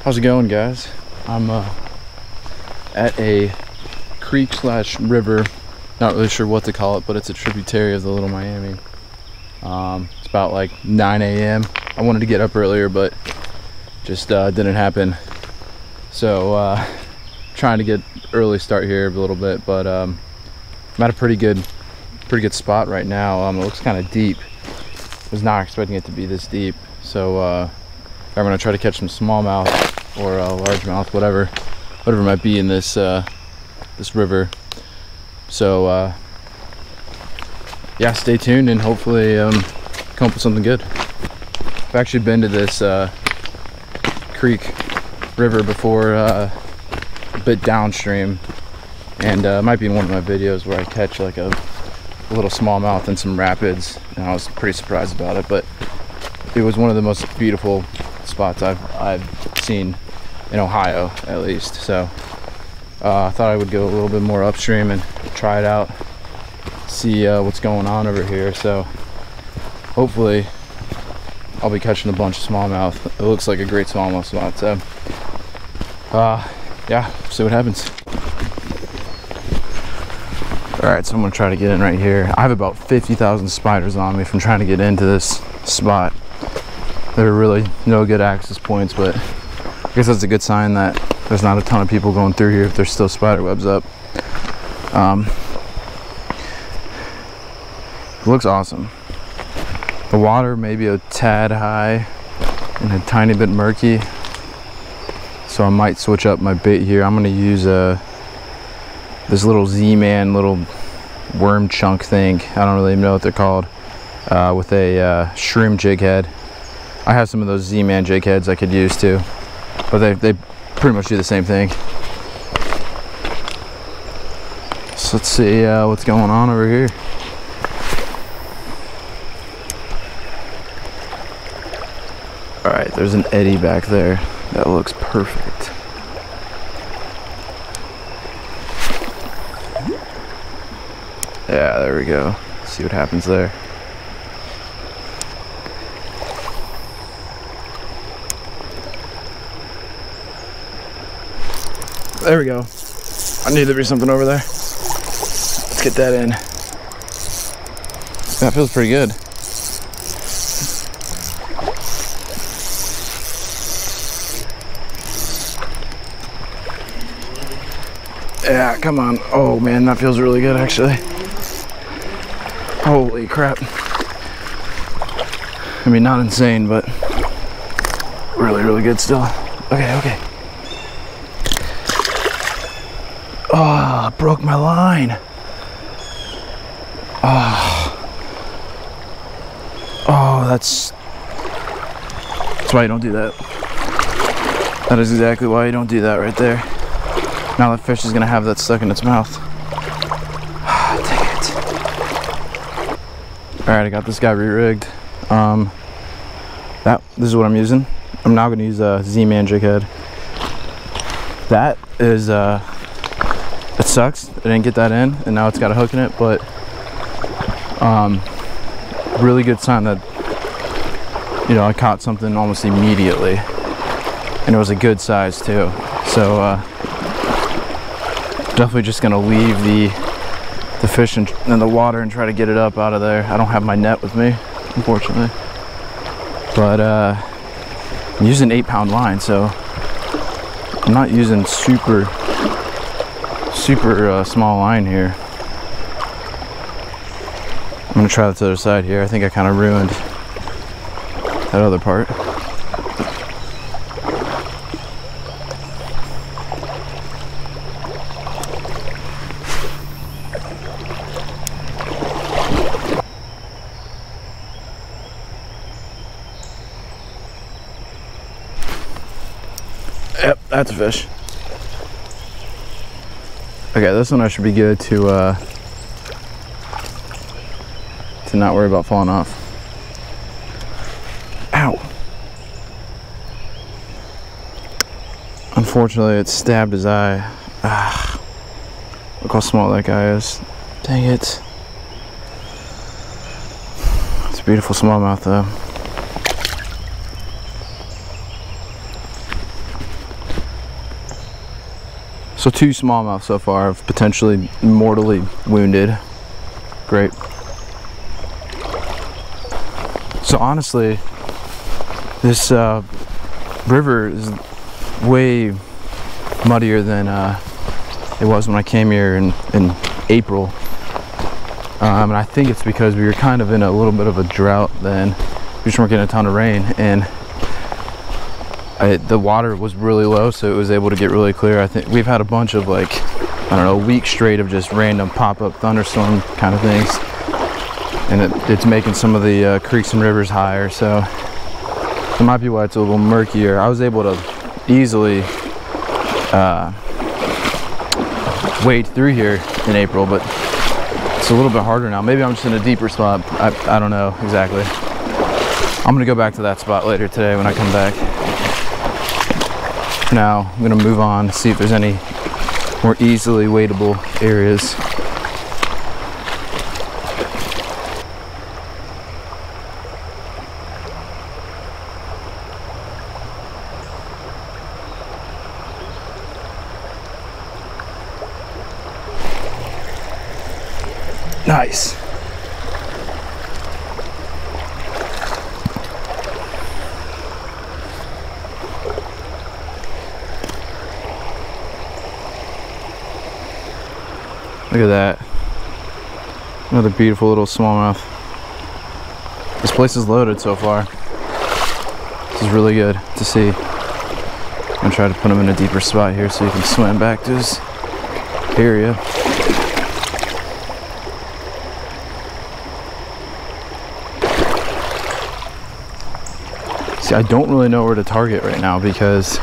How's it going, guys? I'm at a creek slash river, not really sure what to call it, but it's a tributary of the Little Miami. It's about like 9 a.m. I wanted to get up earlier, but just didn't happen. So trying to get early start here a little bit, but I'm at a pretty good spot right now. It looks kind of deep. Was not expecting it to be this deep, so I'm gonna try to catch some smallmouth or largemouth, whatever might be in this this river. So yeah, stay tuned and hopefully come up with something good. I've actually been to this creek river before, a bit downstream, and it might be in one of my videos where I catch like a little smallmouth in some rapids, and I was pretty surprised about it. But it was one of the most beautiful spots I've seen in Ohio, at least. So I thought I would go a little bit more upstream and try it out, see what's going on over here. So hopefully I'll be catching a bunch of smallmouth. It looks like a great smallmouth spot, so yeah, see what happens. Alright, so I'm gonna try to get in right here. I have about 50,000 spiders on me from trying to get into this spot. There are really no good access points, but I guess that's a good sign that there's not a ton of people going through here if there's still spider webs up. It looks awesome. The water may be a tad high and a tiny bit murky, so I might switch up my bait here. I'm gonna use this little Z-Man little worm chunk thing. I don't really even know what they're called, with a shroom jig head. I have some of those Z-Man jig heads I could use too, but they pretty much do the same thing. So let's see what's going on over here. Alright, there's an eddy back there. That looks perfect. Yeah, there we go. Let's see what happens there. There we go. I knew there'd be something over there. Let's get that in. That feels pretty good. Yeah, come on. Oh man, that feels really good actually. Holy crap. I mean, not insane, but really good still. Okay. Oh, I broke my line. Oh, that's why you don't do that. That is exactly why you don't do that right there. Now that fish is gonna have that stuck in its mouth. Dang it. Alright, I got this guy re-rigged. This is what I'm using. I'm now gonna use a Z-Man jig head. That is it sucks. I didn't get that in, and now it's got a hook in it, but really good sign that, you know, I caught something almost immediately, and it was a good size too. So definitely just gonna leave the fish in the water and try to get it up out of there. I don't have my net with me, unfortunately, but I'm using 8-pound line, so I'm not using super small line here. I'm gonna try this other side here. I think I kind of ruined that other part. Yep, that's a fish. Okay, this one I should be good to not worry about falling off. Ow! Unfortunately, it stabbed his eye. Look how small that guy is. Dang it. It's a beautiful smallmouth though. So 2 smallmouth so far, have potentially mortally wounded. Great. So honestly, this river is way muddier than it was when I came here in April. And I think it's because we were kind of in a little bit of a drought then. We just weren't getting a ton of rain, and the water was really low, so it was able to get really clear. I think we've had a bunch of, like, I don't know, a week straight of just random pop-up thunderstorm kind of things, and it's making some of the creeks and rivers higher, so it might be why it's a little murkier. I was able to easily wade through here in April, but it's a little bit harder now. Maybe I'm just in a deeper spot. I don't know exactly. I'm gonna go back to that spot later today when I come back. For now, I'm gonna move on, see if there's any more easily wadeable areas. Nice. Look at that. Another beautiful little smallmouth. This place is loaded so far. This is really good to see. I'm gonna try to put him in a deeper spot here so he can swim back to his area. See, I don't really know where to target right now because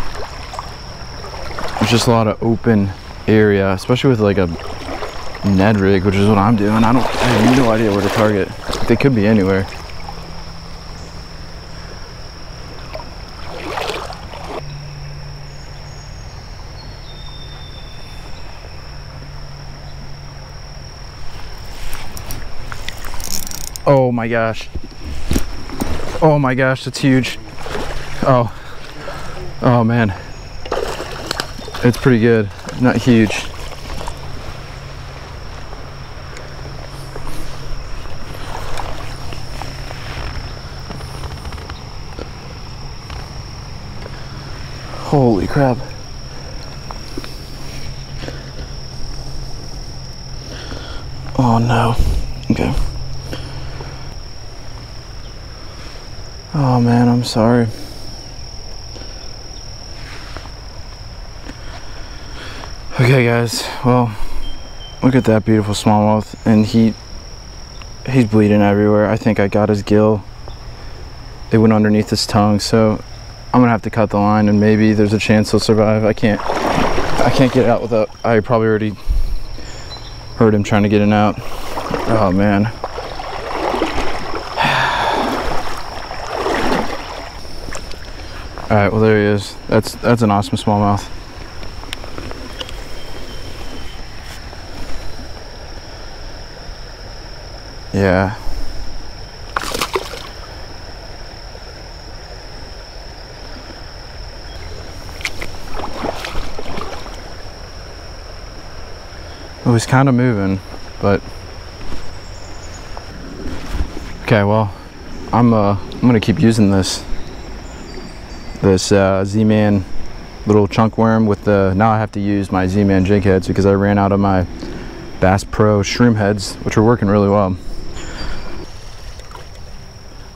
there's just a lot of open area, especially with like a Ned rig, which is what I'm doing. I have no idea where to target. They could be anywhere. Oh my gosh. Oh my gosh, that's huge. Oh man. It's pretty good. Not huge. Holy crap. Oh no. Okay. Oh man, I'm sorry. Okay guys, well, look at that beautiful smallmouth, and he's bleeding everywhere. I think I got his gill. It went underneath his tongue, so I'm gonna have to cut the line, and maybe there's a chance he'll survive. I can't get it out without, I probably already heard him trying to get it out. Oh man. All right, well there he is. That's an awesome smallmouth. Yeah. Well, he's kind of moving, but okay. Well, I'm gonna keep using this Z-Man little chunk worm with the. Now I have to use my Z-Man jig heads because I ran out of my Bass Pro shroom heads, which are working really well.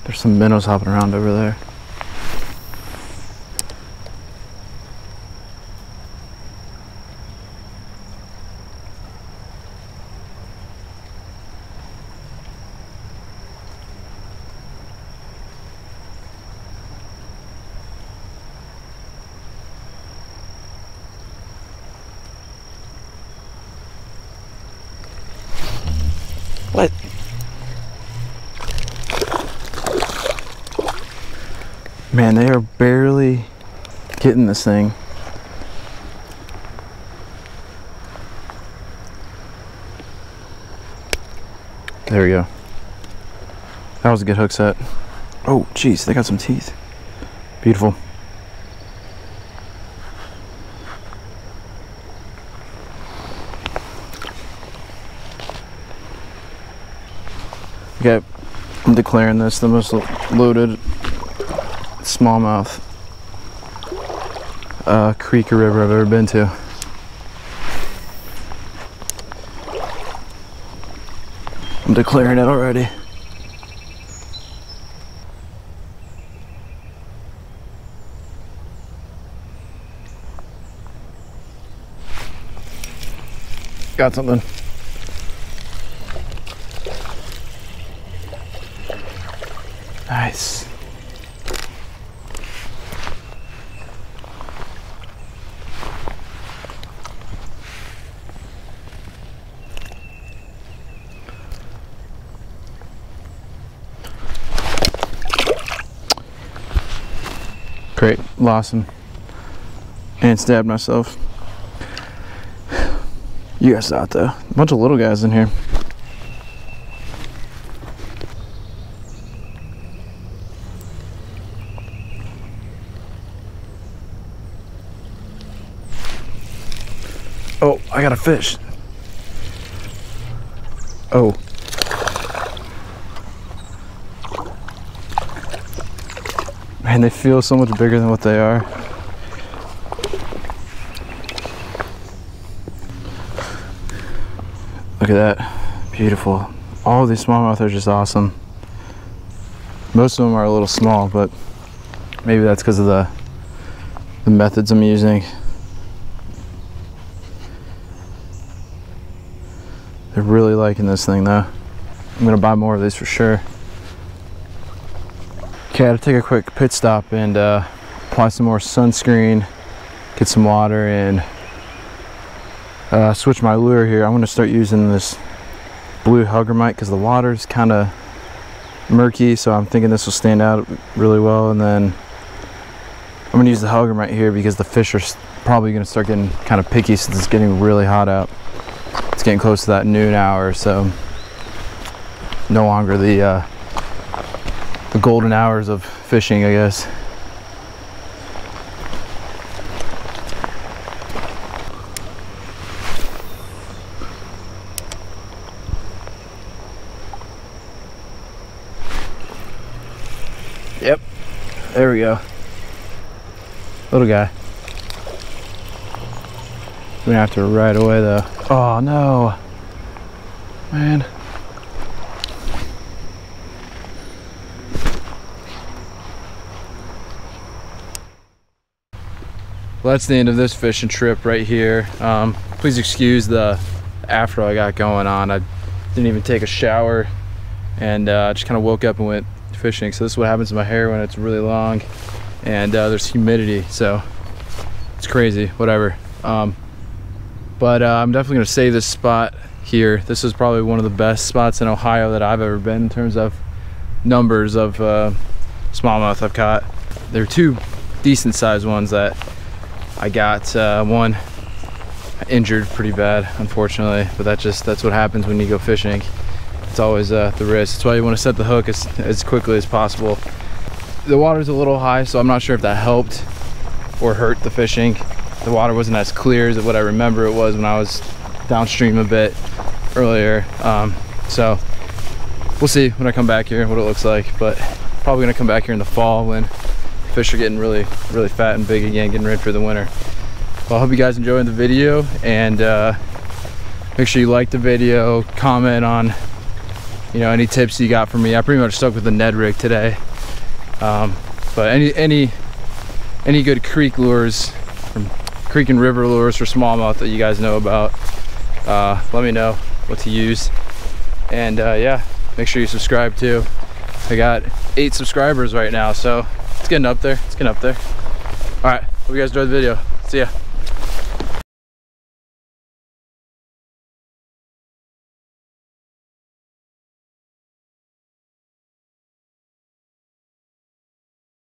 There's some minnows hopping around over there. What? Man, they are barely getting this thing. There we go. That was a good hook set. Oh, geez, they got some teeth. Beautiful. Okay, I'm declaring this the most loaded smallmouth creek or river I've ever been to. I'm declaring it already. Got something. Nice. Great, lost him and stabbed myself. You guys saw it though. A bunch of little guys in here. Oh, I got a fish. Oh. Man, they feel so much bigger than what they are. Look at that, beautiful. All of these smallmouth are just awesome. Most of them are a little small, but maybe that's because of the methods I'm using. They're really liking this thing though. I'm gonna buy more of these for sure. Okay, I had to take a quick pit stop and apply some more sunscreen, get some water, and switch my lure here. I'm going to start using this blue huggermite because the water's kind of murky, so I'm thinking this will stand out really well. And then I'm going to use the huggermite here because the fish are probably going to start getting kind of picky since it's getting really hot out. It's getting close to that noon hour, so no longer the golden hours of fishing, I guess. Yep, there we go. Little guy. We're gonna have to right away though. Oh no, man. Well, that's the end of this fishing trip right here. Please excuse the afro I got going on. I didn't even take a shower and just kind of woke up and went fishing. So this is what happens to my hair when it's really long and there's humidity, so it's crazy, whatever. But I'm definitely gonna save this spot here. This is probably one of the best spots in Ohio that I've ever been in terms of numbers of smallmouth I've caught. There are two decent sized ones that I got. One injured pretty bad, unfortunately, but that's what happens when you go fishing. It's always the risk. That's why you want to set the hook as quickly as possible. The water's a little high, so I'm not sure if that helped or hurt the fishing. The water wasn't as clear as what I remember it was when I was downstream a bit earlier. So we'll see when I come back here what it looks like, but probably gonna come back here in the fall when fish are getting really fat and big again, getting ready for the winter. Well, I hope you guys enjoyed the video, and make sure you like the video, comment on any tips you got from me. I pretty much stuck with the Ned rig today, but any good creek lures, from creek and river lures for smallmouth that you guys know about, let me know what to use. And yeah, make sure you subscribe too. I got 8 subscribers right now, so it's getting up there. All right, hope you guys enjoyed the video. See ya.